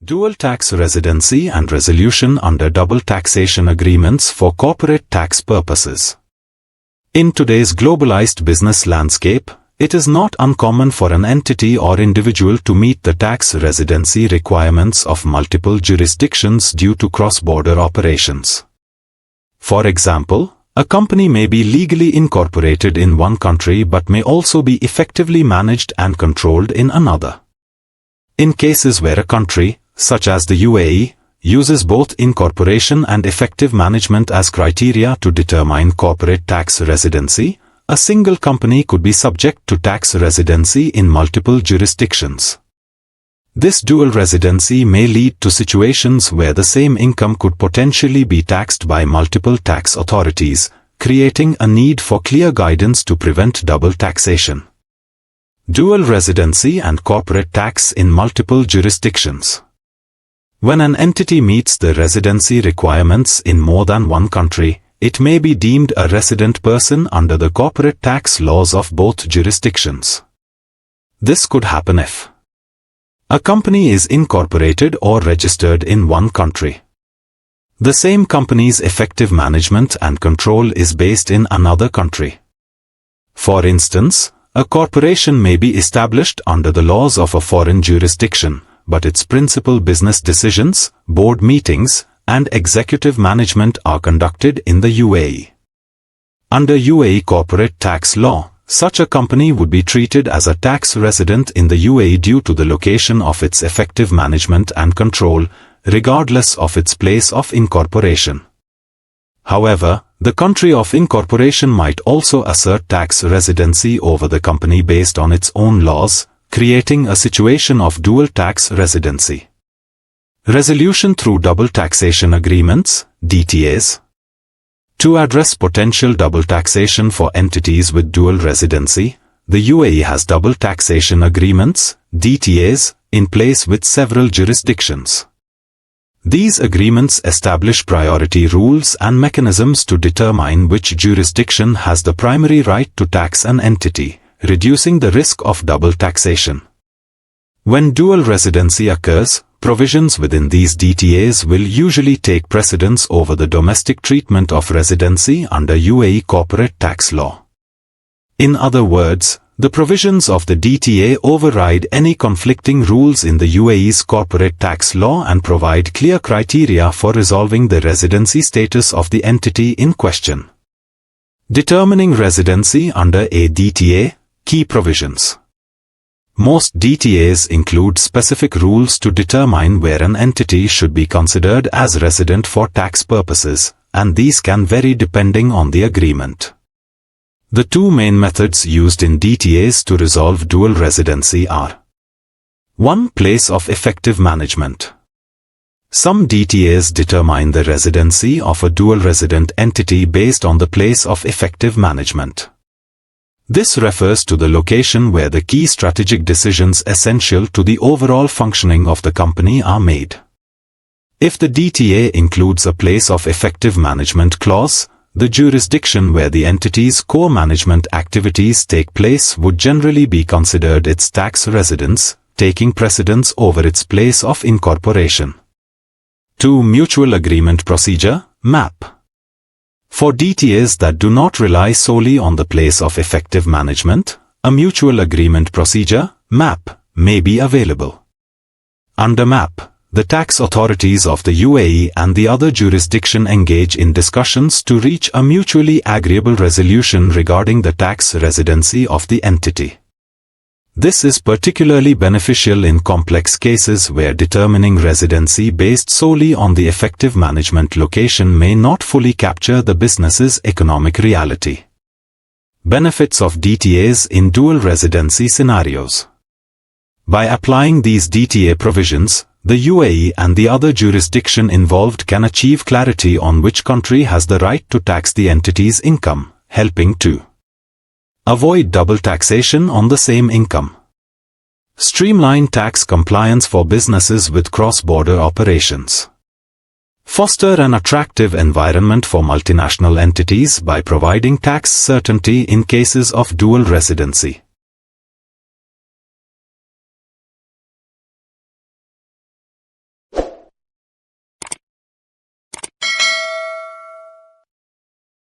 Dual tax residency and resolution under double taxation agreements for corporate tax purposes. In today's globalized business landscape, it is not uncommon for an entity or individual to meet the tax residency requirements of multiple jurisdictions due to cross-border operations. For example, a company may be legally incorporated in one country but may also be effectively managed and controlled in another. In cases where a country, such as the UAE, uses both incorporation and effective management as criteria to determine corporate tax residency, a single company could be subject to tax residency in multiple jurisdictions. This dual residency may lead to situations where the same income could potentially be taxed by multiple tax authorities, creating a need for clear guidance to prevent double taxation. Dual residency and corporate tax in multiple jurisdictions. When an entity meets the residency requirements in more than one country, it may be deemed a resident person under the corporate tax laws of both jurisdictions. This could happen if a company is incorporated or registered in one country. The same company's effective management and control is based in another country. For instance, a corporation may be established under the laws of a foreign jurisdiction, but its principal business decisions, board meetings, and executive management are conducted in the UAE. Under UAE corporate tax law, such a company would be treated as a tax resident in the UAE due to the location of its effective management and control, regardless of its place of incorporation. However, the country of incorporation might also assert tax residency over the company based on its own laws, creating a situation of dual tax residency. Resolution through double taxation agreements, DTAs. To address potential double taxation for entities with dual residency, the UAE has double taxation agreements, DTAs, in place with several jurisdictions. These agreements establish priority rules and mechanisms to determine which jurisdiction has the primary right to tax an entity, reducing the risk of double taxation. When dual residency occurs, provisions within these DTAs will usually take precedence over the domestic treatment of residency under UAE corporate tax law. In other words, the provisions of the DTA override any conflicting rules in the UAE's corporate tax law and provide clear criteria for resolving the residency status of the entity in question. Determining residency under a DTA. Key provisions. Most DTAs include specific rules to determine where an entity should be considered as resident for tax purposes, and these can vary depending on the agreement. The two main methods used in DTAs to resolve dual residency are 1. Place of effective management. Some DTAs determine the residency of a dual resident entity based on the place of effective management. This refers to the location where the key strategic decisions essential to the overall functioning of the company are made. If the DTA includes a place of effective management clause, the jurisdiction where the entity's core management activities take place would generally be considered its tax residence, taking precedence over its place of incorporation. 2. Mutual Agreement Procedure, MAP. For DTAs that do not rely solely on the place of effective management, a mutual agreement procedure, MAP, may be available. Under MAP, the tax authorities of the UAE and the other jurisdiction engage in discussions to reach a mutually agreeable resolution regarding the tax residency of the entity. This is particularly beneficial in complex cases where determining residency based solely on the effective management location may not fully capture the business's economic reality. Benefits of DTAs in dual residency scenarios. By applying these DTA provisions, the UAE and the other jurisdiction involved can achieve clarity on which country has the right to tax the entity's income, helping to avoid double taxation on the same income. Streamline tax compliance for businesses with cross-border operations. Foster an attractive environment for multinational entities by providing tax certainty in cases of dual residency.